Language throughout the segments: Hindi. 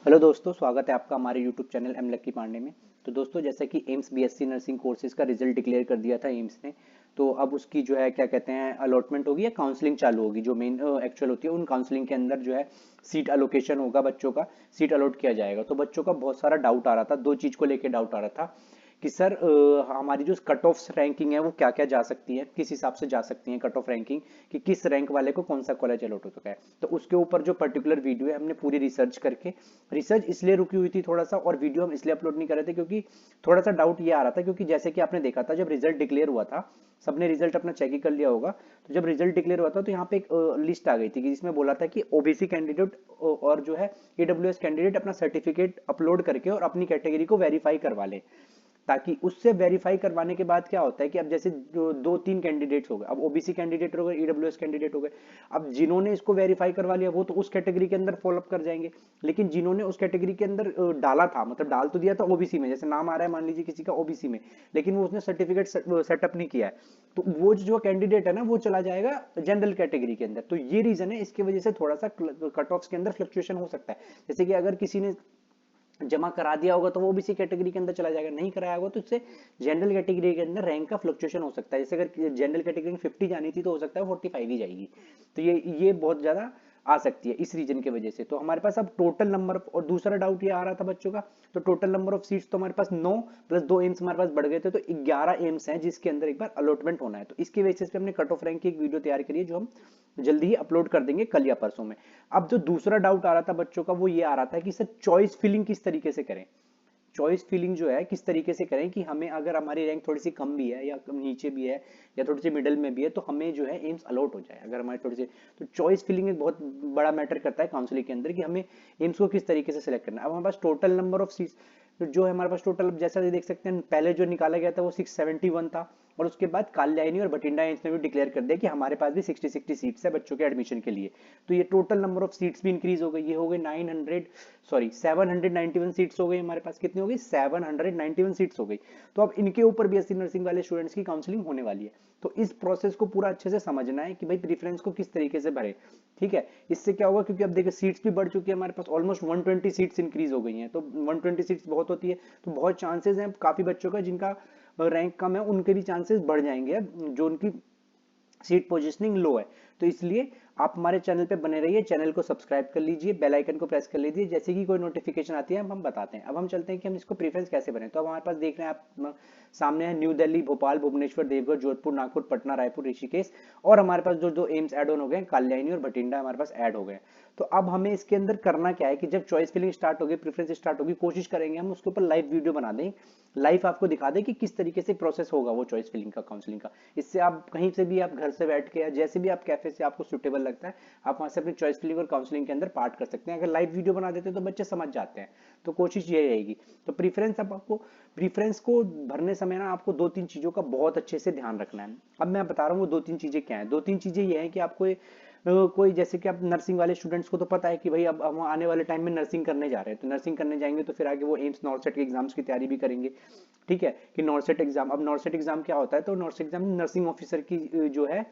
हेलो दोस्तों, स्वागत है आपका हमारे यूट्यूब चैनल एम लक्की पांडे में। तो दोस्तों, जैसे कि एम्स बीएससी नर्सिंग कोर्सेज का रिजल्ट डिक्लेयर कर दिया था एम्स ने। तो अब उसकी जो है क्या कहते हैं अलॉटमेंट होगी या काउंसलिंग चालू होगी। जो मेन एक्चुअल होती है उन काउंसलिंग के अंदर जो है सीट अलोकेशन होगा, बच्चों का सीट अलॉट किया जाएगा। तो बच्चों का बहुत सारा डाउट आ रहा था, दो चीज को लेकर डाउट आ रहा था कि सर हमारी जो कट ऑफ रैंकिंग है वो क्या क्या जा सकती है, किस हिसाब से जा सकती है कट ऑफ रैंकिंग, कि किस रैंक वाले को कौन सा कॉलेज अलॉट हो चुका है। तो उसके ऊपर जो पर्टिकुलर वीडियो है हमने पूरी रिसर्च करके, रिसर्च इसलिए रुकी हुई थी थोड़ा सा, और वीडियो हम इसलिए अपलोड नहीं कर रहे थे क्योंकि थोड़ा सा डाउट ये आ रहा था। क्योंकि जैसे कि आपने देखा था जब रिजल्ट डिक्लेयर हुआ था, सबने रिजल्ट अपना चेक ही कर लिया होगा। तो जब रिजल्ट डिक्लेयर हुआ था तो यहाँ पे एक लिस्ट आ गई थी कि जिसमें बोला था कि ओबीसी कैंडिडेट और जो है ईडब्ल्यूएस कैंडिडेट अपना सर्टिफिकेट अपलोड करके और अपनी कैटेगरी को वेरीफाई करवा ले। ताकि उससे वेरीफाई करवाने के बाद क्या होता है कि अब जैसे जो दो तीन कैंडिडेट्स हो गए, अब ओबीसी कैंडिडेट हो गए, ईडब्ल्यूएस कैंडिडेट हो गए। अब जिन्होंने इसको वेरीफाई करवा लिया वो तो उस कैटेगरी के अंदर फॉलोअप कर जाएंगे। लेकिन जिन्होंने उस कैटेगरी के अंदर डाला था, मतलब डाल तो दिया था ओबीसी में, जैसे नाम आ रहा है मान लीजिए किसी का ओबीसी में, लेकिन वो उसने सर्टिफिकेट सेटअप नहीं किया है, तो वो जो कैंडिडेट है ना वो चला जाएगा जनरल कैटेगरी के अंदर। तो ये रीजन है, इसकी वजह से थोड़ा सा कट ऑफ के अंदर फ्लक्चुएशन हो सकता है। जैसे कि अगर किसी ने जमा करा दिया होगा तो वो ओबीसी कैटेगरी के अंदर चला जाएगा, नहीं कराया होगा तो इससे जनरल कैटेगरी के अंदर रैंक का फ्लक्चुएशन हो सकता है। जैसे अगर जनरल कैटेगरी में 50 जानी थी तो हो सकता है 45 ही जाएगी। तो ये बहुत ज्यादा आ सकती है इस रीजन की वजह से। तो हमारे पास अब टोटल नंबर, और दूसरा डाउट ये आ रहा था बच्चों का, तो टोटल नंबर ऑफ सीट्स तो हमारे पास 9 प्लस 2 एम्स हमारे पास बढ़ गए थे, तो 11 एम्स हैं जिसके अंदर एक बार अलॉटमेंट होना है। तो इसके बेसिस पे हमने कट ऑफ रैंक की एक वीडियो तैयार करी है जो हम जल्दी ही अपलोड कर देंगे कल या परसों में। अब जो दूसरा डाउट आ रहा था बच्चों का वो ये आ रहा था कि सर चॉइस फिलिंग किस तरीके से करें। चॉइस फिलिंग जो है किस तरीके से करें कि हमें अगर हमारी रैंक थोड़ी सी कम भी है या कम नीचे भी है या थोड़ी सी मिडल में भी है तो हमें जो है एम्स अलॉट हो जाए अगर हमारे थोड़ी सी। तो चॉइस फिलिंग एक बहुत बड़ा मैटर करता है काउंसलिंग के अंदर कि हमें एम्स को किस तरीके से सिलेक्ट करना है। अब हमारे पास टोटल नंबर ऑफ सीट्स जो है हमारे पास टोटल, जैसा देख सकते हैं पहले जो निकाला गया था वो 671 था, और उसके बाद काल्यायनी और भटिंडा एम्स ने भी डिक्लेयर कर दिया कि हमारे पास भी 60 सीट्स है बच्चों के एडमिशन के लिए। तो ये टोटल नंबर ऑफ सीट्स भी इंक्रीज हो गई, ये हो गई 791 सीट्स हो गई। हमारे पास कितनी हो गई? 791 सीट्स हो गई। तो अब इनके ऊपर बीएससी नर्सिंग वाले स्टूडेंट्स की काउंसलिंग होने वाली है। तो इस प्रोसेस को पूरा अच्छे से समझना है कि भाई प्रीफरेंस को किस तरीके से भरे। ठीक है, इससे क्या होगा, क्योंकि अब देखिए सीट्स भी बढ़ चुकी है हमारे पास, ऑलमोस्ट 120 सीट्स इंक्रीज हो गई हैं। तो 120 सीट्स बहुत होती है, तो बहुत चांसेस हैं काफी बच्चों का जिनका रैंक कम है उनके भी चांसेस बढ़ जाएंगे जो उनकी सीट पोजीशनिंग लो है। तो इसलिए आप हमारे चैनल पे बने रहिए, चैनल को सब्सक्राइब कर लीजिए, बेल आइकन को प्रेस कर लीजिए, जैसे कि कोई नोटिफिकेशन आती है हम बताते हैं। अब हम चलते हैं कि हम इसको प्रेफरेंस कैसे बने। तो अब हमारे पास देख रहे हैं आप सामने है न्यू दिल्ली, भोपाल, भुवनेश्वर, देवघर, जोधपुर, नागपुर, पटना, रायपुर, ऋषिकेश, और हमारे पास जो जो एम्स ऐड ऑन हो गए, काल्यायनी और भटिंडा हमारे पास ऐड हो गए। तो अब हमें इसके अंदर करना क्या है कि जब चॉइस फिलिंग स्टार्ट होगी, प्रेफरेंस स्टार्ट होगी, कोशिश करेंगे हम उसके ऊपर लाइव वीडियो बना दें, लाइव आपको दिखा दें कि किस तरीके से प्रोसेस होगा वो चॉइस फिलिंग का, काउंसलिंग का। इससे आप कहीं से भी, आप घर से बैठ के या जैसे भी आप कैफे से आपको सुटेबल लगता है, आप वहां से अपनी चॉइस फिलिंग और काउंसलिंग के अंदर पार्ट कर सकते हैं। अगर लाइव वीडियो बना देते हैं तो बच्चे समझ जाते हैं। तो कोशिश ये रहेगी। तो प्रीफरेंस, अब आपको प्रीफरेंस को भरने समय ना आपको दो तीन चीजों का बहुत अच्छे से ध्यान रखना है। अब मैं बता रहा हूँ वो दो तीन चीजें क्या है। दो तीन चीजें ये है कि आपको कोई, जैसे कि आप नर्सिंग वाले स्टूडेंट्स को तो पता है कि भाई अब हम आने वाले टाइम में नर्सिंग करने जा रहे हैं, तो नर्सिंग करने जाएंगे तो फिर आगे वो एम्स नॉर्सेट के एग्जाम्स की तैयारी भी करेंगे। ठीक है, कि नॉर्सेट एग्जाम, अब नॉर्सेट एग्जाम क्या होता है, तो नॉर्सेट एग्जाम नर्सिंग ऑफिसर की जो है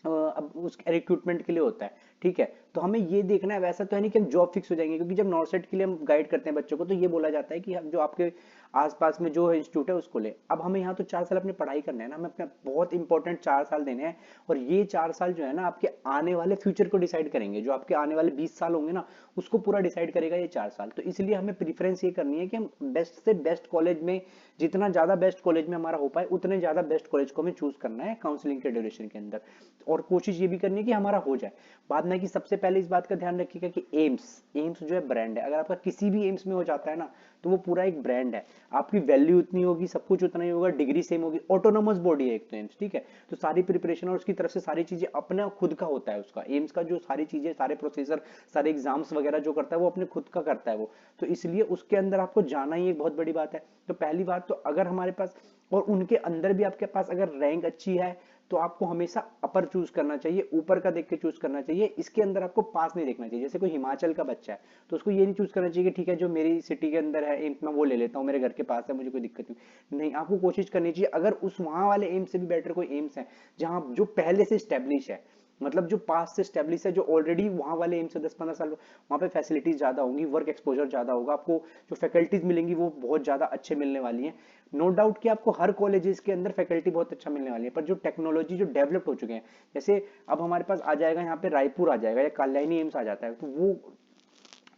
अब उस रिक्रूटमेंट के लिए होता है। ठीक है, तो हमें ये देखना है, वैसा तो है नहीं कि हम जॉब फिक्स हो जाएंगे, क्योंकि जब नॉर्सेट के लिए हम गाइड करते हैं बच्चों को तो ये बोला जाता है कि हम जो आपके आसपास में जो इंस्टीट्यूट है उसको ले। अब हमें यहाँ तो 4 साल अपनी पढ़ाई करना है ना, हमें अपने बहुत इंपॉर्टेंट 4 साल देने हैं, और ये 4 साल जो है ना आपके आने वाले फ्यूचर को डिसाइड करेंगे। जो आपके आने वाले 20 साल होंगे ना उसको पूरा डिसाइड करेगा ये 4 साल। तो इसलिए हमें प्रीफरेंस ये करनी है कि हम बेस्ट से बेस्ट कॉलेज में, जितना ज्यादा बेस्ट कॉलेज में हमारा हो पाए उतने ज्यादा बेस्ट कॉलेज को हमें चूज करना है काउंसलिंग के ड्यूरेशन के अंदर। और कोशिश ये भी करनी है कि हमारा हो जाए। बाद में कि सबसे पहले इस बात का ध्यान रखिएगा कि एम्स एम्स जो है ब्रांड है। अगर आपका किसी भी एम्स में हो जाता है ना तो वो पूरा एक ब्रांड है, आपकी वैल्यू उतनी होगी, सब कुछ उतना ही होगा, डिग्री सेम होगी, ऑटोनोमस बॉडी है एक तो एम्स। ठीक है, तो सारी प्रिपरेशन और उसकी तरफ से सारी चीजें अपना खुद का होता है। उसका एम्स का जो सारी चीजें, सारे प्रोसेसर, सारे एग्जाम्स वगैरह जो करता है वो अपने खुद का करता है वो। तो इसलिए उसके अंदर आपको जाना ही एक बहुत बड़ी बात है। तो पहली बात तो अगर हमारे पास, और उनके अंदर भी आपके पास अगर रैंक अच्छी है तो आपको हमेशा अपर चूज करना चाहिए, ऊपर का देख के चूज करना चाहिए। इसके अंदर आपको पास नहीं देखना चाहिए। जैसे कोई हिमाचल का बच्चा है तो उसको ये नहीं चूज करना चाहिए कि ठीक है जो मेरी सिटी के अंदर है एम्स में वो ले लेता हूँ, मेरे घर के पास है, मुझे कोई दिक्कत नहीं। आपको कोशिश करनी चाहिए, अगर उस वहां वाले एम्स से भी बेटर कोई एम्स है जहां जो पहले से स्टेब्लिश है, मतलब जो पास से स्टेब्लिश है, जो ऑलरेडी वहां वाले एम्स से 10-15 साल, वहां पे फैसिलिटीज ज्यादा होंगी, वर्क एक्सपोजर ज्यादा होगा आपको, जो फैकल्टीज मिलेंगी वो बहुत ज्यादा अच्छे मिलने वाली है। नो डाउट कि आपको हर कॉलेजेस के अंदर फैकल्टी बहुत अच्छा मिलने वाली है, पर जो टेक्नोलॉजी जो डेवलप्ड हो चुके हैं, जैसे अब हमारे पास आ जाएगा यहाँ पे रायपुर आ जाएगा या काल्यानी एम्स आ जाता है, तो वो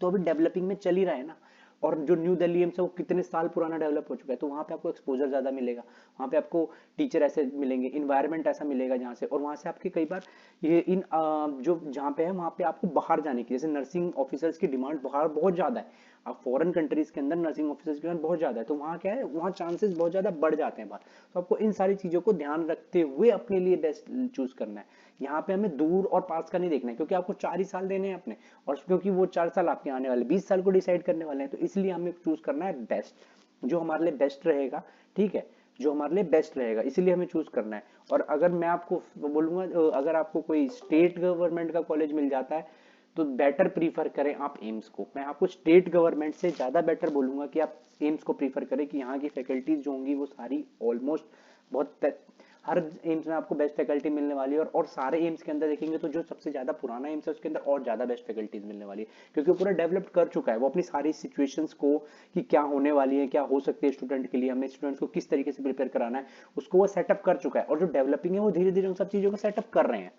तो अभी डेवलपिंग में चल ही रहा है ना। और जो न्यू दिल्ली एम्स है वो कितने साल पुराना डेवलप हो चुका है, तो वहां पे आपको एक्सपोजर ज्यादा मिलेगा, वहां पे आपको टीचर ऐसे मिलेंगे, इन्वायरमेंट ऐसा मिलेगा जहाँ से, और वहां से आपके कई बार ये इन जो जहाँ पे है वहां पे आपको बाहर जाने की, जैसे नर्सिंग ऑफिसर्स की डिमांड बाहर बहुत ज्यादा है। अब फॉरेन कंट्रीज के अंदर नर्सिंग ऑफिसर्स की डिमांड बहुत ज्यादा है, तो वहाँ क्या है, वहाँ चांसेस बहुत ज्यादा बढ़ जाते हैं बाहर। तो आपको इन सारी चीजों को ध्यान रखते हुए अपने लिए बेस्ट चूज करना है। यहाँ पे हमें दूर और पास का नहीं देखना है, क्योंकि आपको 4 ही साल देने हैं अपने, और क्योंकि वो 4 साल आपके आने वाले 20 साल को डिसाइड करने वाले हैं, तो इसलिए हमें चूज करना है बेस्ट, जो हमारे लिए बेस्ट रहेगा। ठीक है, जो हमारे लिए बेस्ट रहेगा, इसीलिए हमें चूज करना है। और अगर मैं आपको बोलूंगा, अगर आपको कोई स्टेट गवर्नमेंट का कॉलेज मिल जाता है तो बेटर प्रीफर करें आप एम्स को। मैं आपको स्टेट गवर्नमेंट से ज्यादा बेटर बोलूंगा कि आप एम्स को प्रीफर करें, कि यहाँ की फैकल्टीज जो होंगी वो सारी ऑलमोस्ट बहुत, हर एम्स में आपको बेस्ट फैकल्टी मिलने वाली है, और सारे एम्स के अंदर देखेंगे तो जो सबसे ज्यादा पुराना एम्स है उसके अंदर और ज्यादा बेस्ट फैकल्टीज मिलने वाली है, क्योंकि वो पूरा डेवलप कर चुका है, वो अपनी सारी सिचुएशंस को कि क्या होने वाली है, क्या हो सकती है स्टूडेंट के लिए, हमें स्टूडेंट्स को किस तरीके से प्रिपेयर कराना है, उसको वो सेटअप कर चुका है। और जो डेवलपिंग है वो धीरे धीरे उन सब चीजों को सेटअप कर रहे हैं।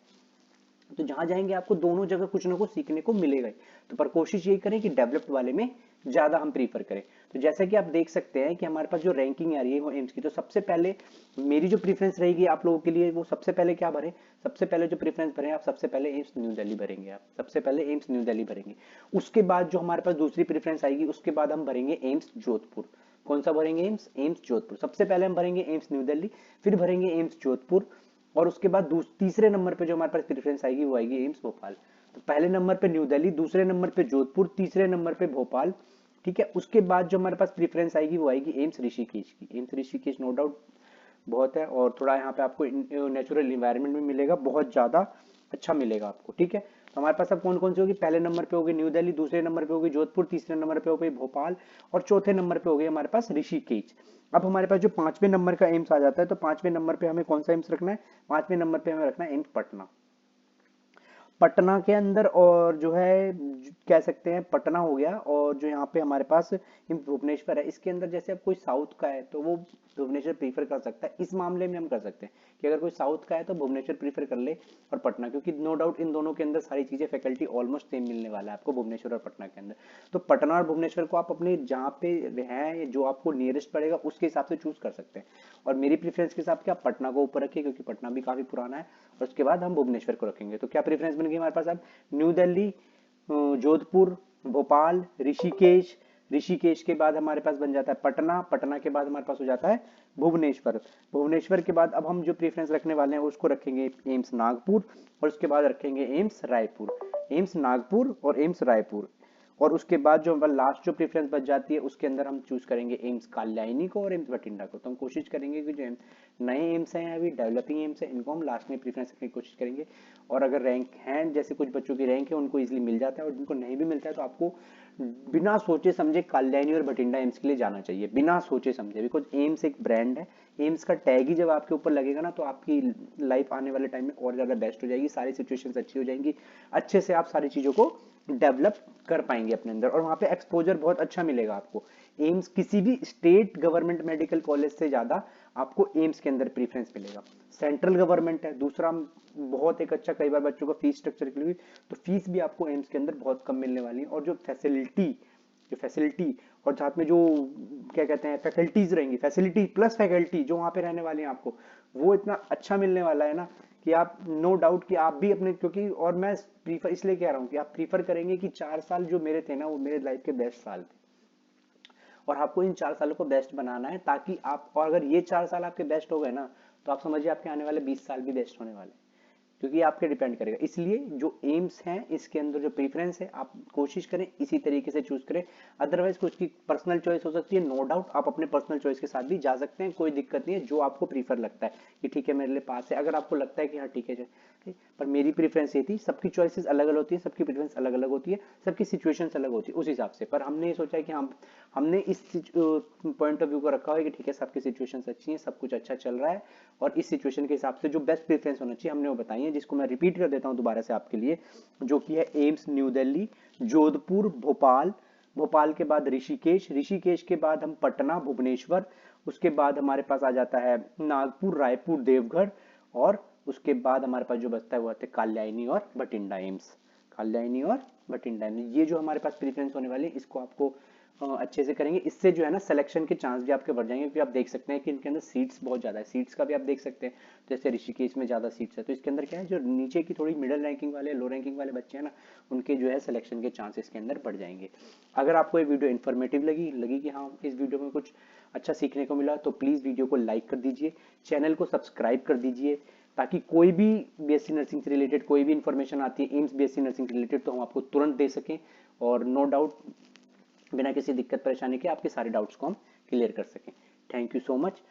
तो जहां जाएंगे आपको दोनों जगह कुछ ना कुछ सीखने को मिलेगा ही। तो पर कोशिश यही करें कि डेवलप्ड वाले में ज्यादा हम प्रीफर करें। तो जैसा कि आप देख सकते हैं कि हमारे पास जो रैंकिंग आ रही है वो एम्स की, तो सबसे पहले मेरी जो प्रीफरेंस रहेगी आप लोगों के लिए, वो सबसे पहले क्या भरें, सबसे पहले जो प्रीफरेंस भरें आप, सबसे पहले एम्स न्यू दिल्ली भरेंगे, आप सबसे पहले एम्स न्यू दिल्ली भरेंगे। उसके बाद जो हमारे पास दूसरी प्रीफरेंस आएगी, उसके बाद हम भरेंगे एम्स जोधपुर। कौन सा भरेंगे, एम्स एम्स जोधपुर। सबसे पहले हम भरेंगे एम्स न्यू दिल्ली, फिर भरेंगे एम्स जोधपुर, और उसके बाद तीसरे नंबर पे जो हमारे पास प्रेफरेंस आएगी वो आएगी एम्स भोपाल। तो पहले नंबर पे न्यू दिल्ली, दूसरे नंबर पे जोधपुर, तीसरे नंबर पे भोपाल। ठीक है, उसके बाद जो हमारे पास प्रेफरेंस आएगी वो आएगी एम्स ऋषिकेश की। एम्स ऋषिकेश नो डाउट बहुत है, और थोड़ा यहाँ पे आपको नेचुरल इन्वायरमेंट भी मिलेगा, बहुत ज्यादा अच्छा मिलेगा आपको। ठीक है, तो हमारे पास अब कौन कौन सी होगी, पहले नंबर पे होगी न्यू दिल्ली, दूसरे नंबर पे होगी जोधपुर, तीसरे नंबर पे होगी भोपाल, और चौथे नंबर पे होगी हमारे पास ऋषिकेश। अब हमारे पास जो पांचवें नंबर का एम्स आ जाता है, तो पांचवें नंबर पे हमें कौन सा एम्स रखना है, पांचवें नंबर पे हमें रखना है एम्स पटना। पटना के अंदर, और जो है कह सकते हैं पटना हो गया, और जो यहाँ पे हमारे पास भुवनेश्वर है, इसके अंदर जैसे अब कोई साउथ का है तो वो भुवनेश्वर प्रीफर कर सकता है। इस मामले में हम कर सकते हैं कि अगर कोई साउथ का है तो भुवनेश्वर प्रीफर कर ले, और पटना, क्योंकि नो डाउट इन दोनों के अंदर सारी चीजें फैकल्टी ऑलमोस्ट सेम मिलने वाला है आपको भुवनेश्वर और पटना के अंदर। तो पटना और भुवनेश्वर को आप अपने जहाँ पे है, जो आपको नियरेस्ट पड़ेगा उसके हिसाब से चूज कर सकते हैं। और मेरी प्रेफरेंस के हिसाब से आप पटना को ऊपर रखिए, क्योंकि पटना भी काफी पुराना है, और उसके बाद हम भुवनेश्वर को रखेंगे। तो क्या प्रेफरेंस बन गई हमारे पास अब, न्यू दिल्ली, जोधपुर, भोपाल, ऋषिकेश, ऋषिकेश के बाद हमारे पास बन जाता है पटना, पटना के बाद हमारे पास हो जाता है भुवनेश्वर, भुवनेश्वर के बाद अब हम जो प्रेफरेंस रखने वाले हैं उसको रखेंगे एम्स नागपुर, और उसके बाद रखेंगे एम्स रायपुर, एम्स नागपुर और एम्स रायपुर। और उसके बाद जो हमारा लास्ट जो प्रेफरेंस बच जाती है उसके अंदर हम चूज करेंगे एम्स काल्यानी को और एम्स बठिंडा को। तो हम कोशिश करेंगे कि जो नए एम्स हैं, अभी डेवलपिंग एम्स है, इनको हम लास्ट में प्रेफरेंस रखने की कोशिश करेंगे। और अगर रैंक है, जैसे कुछ बच्चों की रैंक है उनको इजिली मिल जाता है, और जिनको नहीं भी मिलता है तो आपको बिना सोचे समझे काल्यानी और बठिंडा एम्स के लिए जाना चाहिए, बिना सोचे समझे, बिकॉज एम्स एक ब्रांड है। एम्स का टैग ही जब आपके ऊपर लगेगा ना, तो आपकी लाइफ आने वाले टाइम में और ज्यादा बेस्ट हो जाएगी, सारी सिचुएशंस अच्छी हो जाएंगी, अच्छे से आप सारी चीजों को डेवलप कर पाएंगे अपने अंदर, और वहां पे एक्सपोजर बहुत अच्छा मिलेगा आपको। एम्स किसी भी स्टेट गवर्नमेंट मेडिकल कॉलेज से ज्यादा आपको एम्स के अंदर प्रीफरेंस मिलेगा। सेंट्रल गवर्नमेंट है दूसरा, बहुत एक अच्छा, कई बार बच्चों को फीस स्ट्रक्चर के लिए, तो फीस भी आपको एम्स के अंदर बहुत कम मिलने वाली है। और जो फैसिलिटी और साथ में जो क्या कहते हैं फैकल्टीज रहेंगी, फैसिलिटी प्लस फैकल्टी जो वहां पे रहने वाली है आपको, वो इतना अच्छा मिलने वाला है ना कि आप नो डाउट कि आप भी अपने, क्योंकि और मैं प्रीफर इसलिए कह रहा हूँ कि आप प्रीफर करेंगे कि 4 साल जो मेरे थे ना वो मेरे लाइफ के बेस्ट साल थे, और आपको इन 4 सालों को बेस्ट बनाना है, ताकि आप, और अगर ये 4 साल आपके बेस्ट हो गए ना, तो आप समझिए आपके आने वाले 20 साल भी बेस्ट होने वाले, क्योंकि आपके डिपेंड करेगा। इसलिए जो एम्स हैं इसके अंदर जो प्रेफरेंस है आप कोशिश करें इसी तरीके से चूज करें। अदरवाइज कुछ की पर्सनल चॉइस हो सकती है, नो डाउट आप अपने पर्सनल चॉइस के साथ भी जा सकते हैं, कोई दिक्कत नहीं है, जो आपको प्रीफर लगता है कि ठीक है मेरे लिए पास है, अगर आपको लगता है कि हाँ ठीक है पर मेरी प्रेफरेंस ये थी, सबकी चॉइसेस अलग अलग होती है, सबकी प्रेफरेंस अलग अलग होती है, सबकी सिचुएशंस अलग होती है, उस हिसाब से। पर हमने ये सोचा है कि हमने इस पॉइंट ऑफ व्यू को रखा हुआ है कि ठीक है सबकी सिचुएशंस अच्छी हैं, सब कुछ अच्छा चल रहा है, और इस सिचुएशन के हिसाब से जो बेस्ट प्रेफरेंस होना चाहिए हमने वो बताई है, जिसको मैं रिपीट कर देता हूँ दोबारा से आपके लिए, जो कि है एम्स न्यू दिल्ली, जोधपुर, भोपाल, भोपाल के बाद ऋषिकेश, ऋषिकेश के बाद हम पटना, भुवनेश्वर, उसके बाद हमारे पास आ जाता है नागपुर, रायपुर, देवघर, और उसके बाद हमारे पास जो बचता है वो आते हैं काल्यायनी और बठिंडा एम्स, काल्यायनी और बठिंडा एम्स। ये जो हमारे पास प्रेफरेंस होने वाली है, इसको आपको अच्छे से करेंगे, इससे जो है ना सिलेक्शन के चांस भी आपके बढ़ जाएंगे, क्योंकि आप देख सकते हैं कि इनके अंदर सीट्स बहुत ज्यादा है, सीट्स का भी आप देख सकते हैं, जैसे ऋषिकेश में ज्यादा सीट्स है, तो इसके अंदर क्या है, जो नीचे की थोड़ी मिडिल रैंकिंग वाले, लो रैंकिंग वाले बच्चे हैं ना, उनके जो है सिलेक्शन के चांसेस के अंदर बढ़ जाएंगे। अगर आपको ये वीडियो इन्फॉर्मेटिव लगी कि हाँ इस वीडियो में कुछ अच्छा सीखने को मिला, तो प्लीज वीडियो को लाइक कर दीजिए, चैनल को सब्सक्राइब कर दीजिए, ताकि कोई भी बीएससी नर्सिंग से रिलेटेड कोई भी इंफॉर्मेशन आती है एम्स बीएससी नर्सिंग से रिलेटेड, तो हम आपको तुरंत दे सकें, और नो डाउट बिना किसी दिक्कत परेशानी के आपके सारे डाउट्स को हम क्लियर कर सकें। Thank you so much.